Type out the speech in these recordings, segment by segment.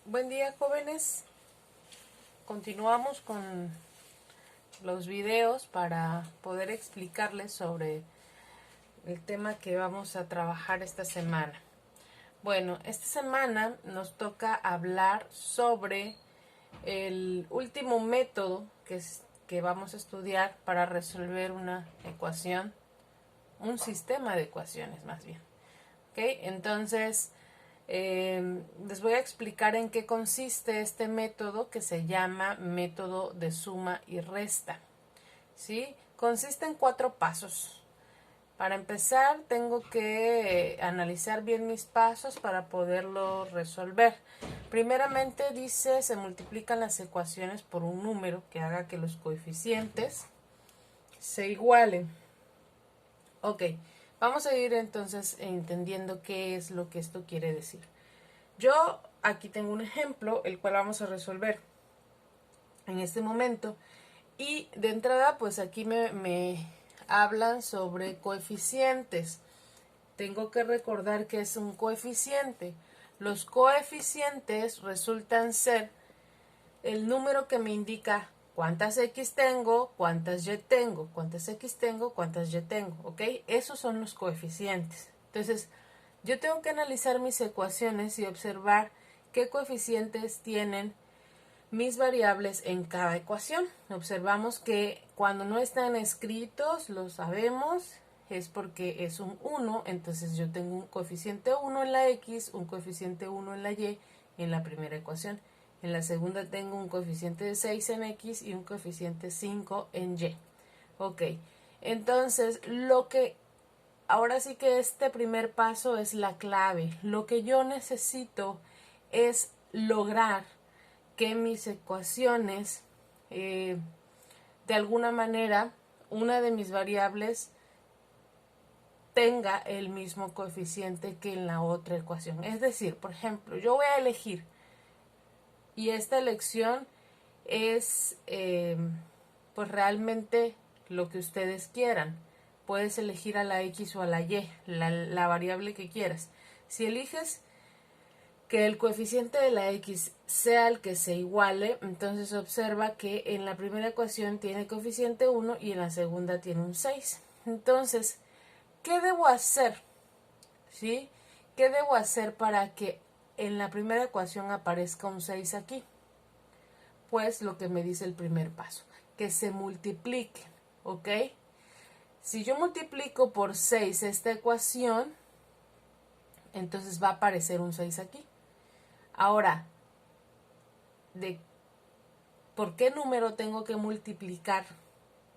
Buen día, jóvenes. Continuamos con los videos para poder explicarles sobre el tema que vamos a trabajar esta semana. Bueno, esta semana nos toca hablar sobre el último método que vamos a estudiar para resolver una ecuación, un sistema de ecuaciones más bien. ¿Ok? Entonces, les voy a explicar en qué consiste este método que se llama método de suma y resta. ¿Sí? Consiste en 4 pasos. Para empezar, tengo que analizar bien mis pasos para poderlo resolver. Primeramente dice, se multiplican las ecuaciones por un número que haga que los coeficientes se igualen. Ok, vamos a ir entonces entendiendo qué es lo que esto quiere decir. Yo aquí tengo un ejemplo, el cual vamos a resolver en este momento. Y de entrada, pues aquí me hablan sobre coeficientes. Tengo que recordar que es un coeficiente. Los coeficientes resultan ser el número que me indica cuántas X tengo, cuántas Y tengo, cuántas X tengo, cuántas Y tengo, ¿ok? Esos son los coeficientes. Entonces, yo tengo que analizar mis ecuaciones y observar qué coeficientes tienen mis variables en cada ecuación. Observamos que cuando no están escritos, lo sabemos, es porque es un 1, entonces yo tengo un coeficiente 1 en la X, un coeficiente 1 en la Y en la primera ecuación. En la segunda tengo un coeficiente de 6 en X y un coeficiente 5 en Y. Ok, entonces ahora sí que este primer paso es la clave. Lo que yo necesito es lograr que mis ecuaciones, de alguna manera, una de mis variables tenga el mismo coeficiente que en la otra ecuación. Es decir, por ejemplo, yo voy a elegir y esta elección es pues realmente lo que ustedes quieran. Puedes elegir a la X o a la Y, la variable que quieras. Si eliges que el coeficiente de la X sea el que se iguale, entonces observa que en la primera ecuación tiene coeficiente 1 y en la segunda tiene un 6. Entonces, ¿qué debo hacer? ¿Sí? ¿Qué debo hacer para que en la primera ecuación aparezca un 6 aquí? Pues lo que me dice el primer paso, que se multipliquen, ¿ok? Si yo multiplico por 6 esta ecuación, entonces va a aparecer un 6 aquí. Ahora, ¿por qué número tengo que multiplicar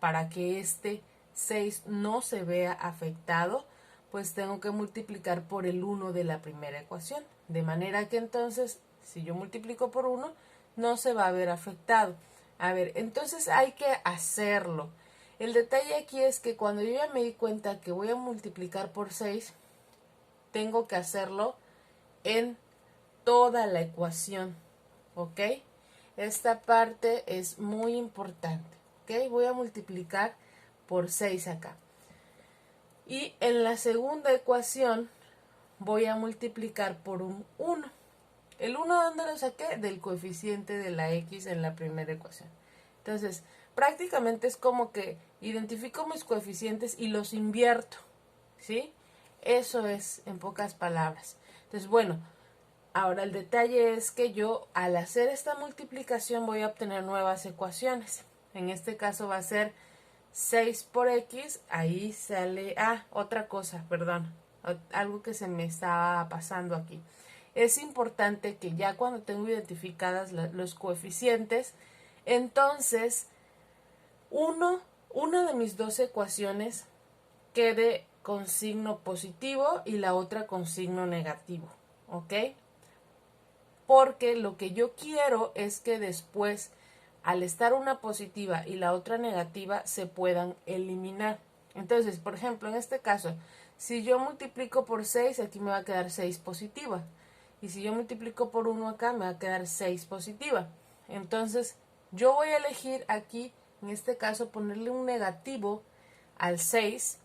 para que este 6 no se vea afectado? Pues tengo que multiplicar por el 1 de la primera ecuación. De manera que entonces, si yo multiplico por 1, no se va a ver afectado. A ver, entonces hay que hacerlo. El detalle aquí es que cuando yo ya me di cuenta que voy a multiplicar por 6, tengo que hacerlo en toda la ecuación, ¿ok? Esta parte es muy importante, ¿ok? Voy a multiplicar por 6 acá. Y en la segunda ecuación voy a multiplicar por un 1. ¿El 1 dónde lo saqué? Del coeficiente de la X en la primera ecuación. Entonces, prácticamente es como que identifico mis coeficientes y los invierto, ¿sí? Eso es, en pocas palabras. Entonces, bueno, ahora el detalle es que yo al hacer esta multiplicación voy a obtener nuevas ecuaciones. En este caso va a ser 6 por X, ahí sale, otra cosa, perdón, algo que se me estaba pasando aquí. Es importante que ya cuando tengo identificadas los coeficientes, entonces una de mis dos ecuaciones quede con signo positivo y la otra con signo negativo, ¿ok? Porque lo que yo quiero es que después, al estar una positiva y la otra negativa, se puedan eliminar. Entonces, por ejemplo, en este caso, si yo multiplico por 6, aquí me va a quedar 6 positiva. Y si yo multiplico por 1 acá, me va a quedar 6 positiva. Entonces, yo voy a elegir aquí, en este caso, ponerle un negativo al 6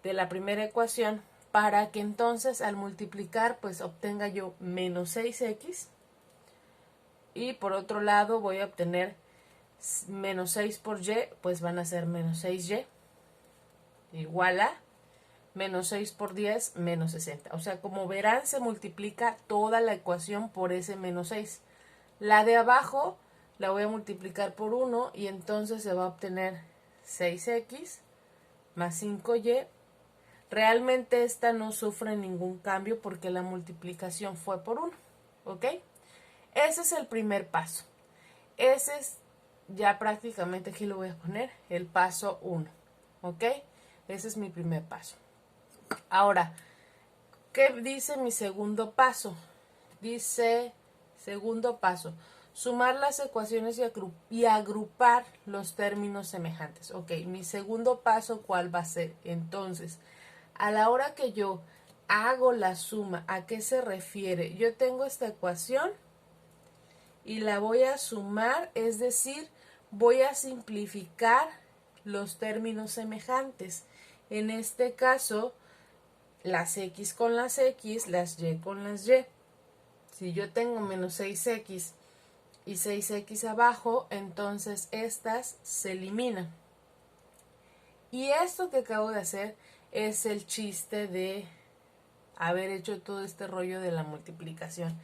de la primera ecuación para que entonces al multiplicar pues obtenga yo menos 6x y por otro lado voy a obtener menos 6 por y, pues van a ser menos 6y, igual a menos 6 por 10, menos 60. O sea, como verán, se multiplica toda la ecuación por ese menos 6. La de abajo la voy a multiplicar por 1 y entonces se va a obtener 6x más 5y. Realmente esta no sufre ningún cambio porque la multiplicación fue por 1. ¿Ok? Ese es el primer paso. Ese es ya prácticamente, aquí lo voy a poner, el paso 1. ¿Ok? Ese es mi primer paso. Ahora, ¿qué dice mi segundo paso? Dice, segundo paso, sumar las ecuaciones y agrupar los términos semejantes. Ok, mi segundo paso, ¿cuál va a ser? Entonces, a la hora que yo hago la suma, ¿a qué se refiere? Yo tengo esta ecuación y la voy a sumar, es decir, voy a simplificar los términos semejantes. En este caso, las x con las x, las y con las y. Si yo tengo menos 6x y 6x abajo, entonces estas se eliminan. Y esto que acabo de hacer es el chiste de haber hecho todo este rollo de la multiplicación,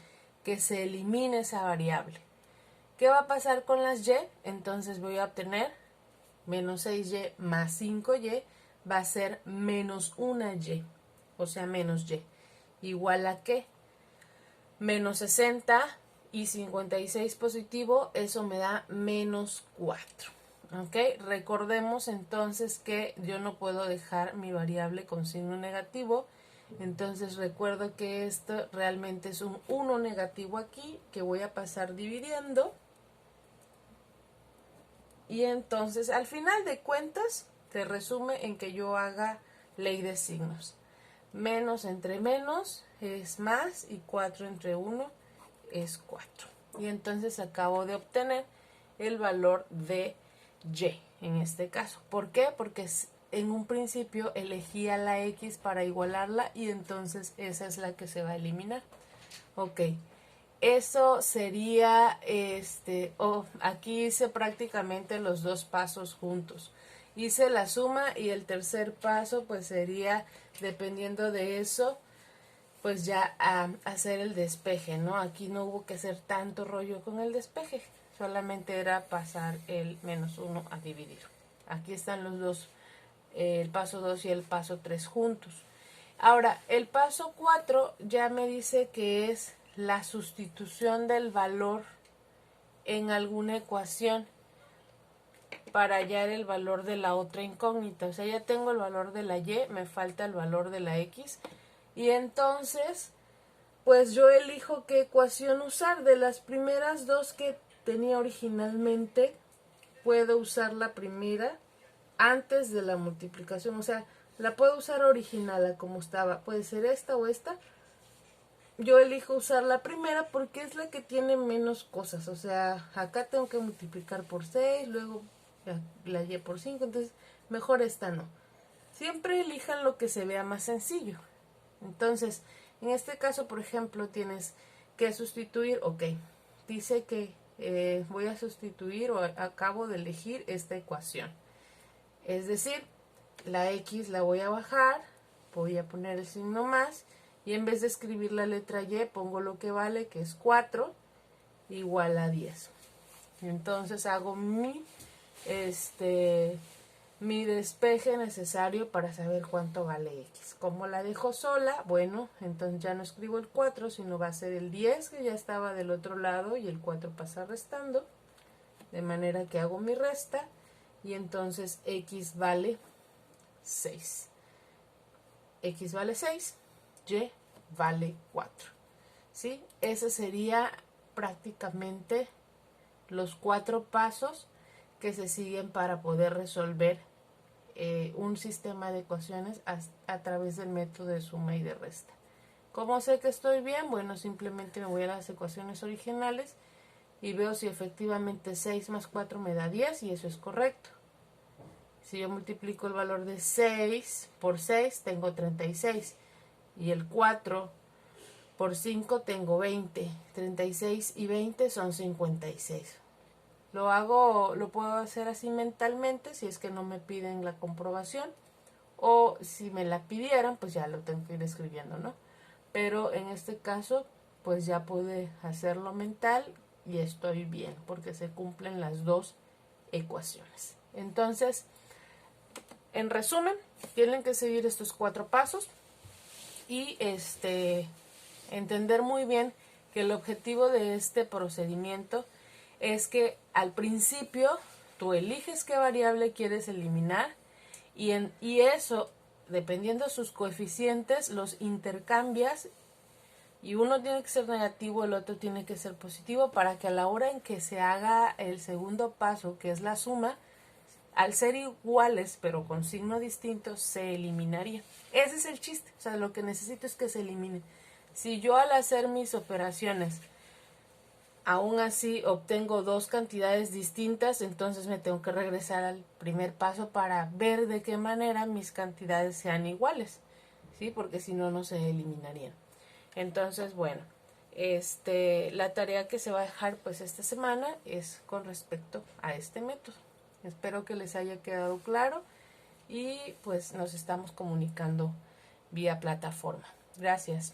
que se elimine esa variable. ¿Qué va a pasar con las y? Entonces voy a obtener menos 6y más 5y, va a ser menos 1y, o sea, menos y. ¿Igual a qué? Menos 60 y 56 positivo, eso me da menos 4. ¿Ok? Recordemos entonces que yo no puedo dejar mi variable con signo negativo. Entonces recuerdo que esto realmente es un 1 negativo aquí que voy a pasar dividiendo. Y entonces al final de cuentas se resume en que yo haga ley de signos. Menos entre menos es más y 4 entre 1 es 4. Y entonces acabo de obtener el valor de y en este caso. ¿Por qué? Porque en un principio elegía la x para igualarla y entonces esa es la que se va a eliminar. Ok. Eso sería, aquí hice prácticamente los dos pasos juntos. Hice la suma y el tercer paso pues sería, dependiendo de eso, pues ya hacer el despeje, ¿no? Aquí no hubo que hacer tanto rollo con el despeje, solamente era pasar el menos 1 a dividir. Aquí están los dos, el paso 2 y el paso 3 juntos. Ahora, el paso 4 ya me dice que es la sustitución del valor en alguna ecuación para hallar el valor de la otra incógnita. O sea, ya tengo el valor de la y, me falta el valor de la x. Y entonces, pues yo elijo qué ecuación usar. De las primeras dos que tenía originalmente, puedo usar la primera antes de la multiplicación. O sea, la puedo usar original a como estaba. Puede ser esta o esta. Yo elijo usar la primera porque es la que tiene menos cosas. O sea, acá tengo que multiplicar por 6, luego la y por 5. Entonces, mejor esta no. Siempre elijan lo que se vea más sencillo. Entonces, en este caso, por ejemplo, tienes que sustituir, ok, dice que voy a sustituir o acabo de elegir esta ecuación. Es decir, la x la voy a bajar, voy a poner el signo más, y en vez de escribir la letra y, pongo lo que vale, que es 4, igual a 10. Entonces hago mi despeje necesario para saber cuánto vale x. Como la dejo sola, bueno, entonces ya no escribo el 4, sino va a ser el 10 que ya estaba del otro lado y el 4 pasa restando, de manera que hago mi resta y entonces x vale 6. X vale 6, y vale 4. ¿Sí? Ese sería prácticamente los 4 pasos que se siguen para poder resolver un sistema de ecuaciones a través del método de suma y de resta. ¿Cómo sé que estoy bien? Bueno, simplemente me voy a las ecuaciones originales y veo si efectivamente 6 más 4 me da 10 y eso es correcto. Si yo multiplico el valor de 6 por 6, tengo 36. Y el 4 Por 5 tengo 20. 36 y 20 son 56. Lo puedo hacer así mentalmente si es que no me piden la comprobación. O si me la pidieran, pues ya lo tengo que ir escribiendo, ¿no? Pero en este caso, pues ya pude hacerlo mental y estoy bien, porque se cumplen las dos ecuaciones. Entonces, en resumen, tienen que seguir estos 4 pasos y entender muy bien que el objetivo de este procedimiento es que al principio tú eliges qué variable quieres eliminar y eso, dependiendo de sus coeficientes, los intercambias y uno tiene que ser negativo, el otro tiene que ser positivo para que a la hora en que se haga el segundo paso, que es la suma, al ser iguales pero con signo distinto, se eliminaría. Ese es el chiste, o sea, lo que necesito es que se elimine. Si yo al hacer mis operaciones aún así obtengo dos cantidades distintas, entonces me tengo que regresar al primer paso para ver de qué manera mis cantidades sean iguales, ¿sí? Porque si no, no se eliminarían. Entonces, bueno, la tarea que se va a dejar pues esta semana es con respecto a este método. Espero que les haya quedado claro y pues nos estamos comunicando vía plataforma. Gracias.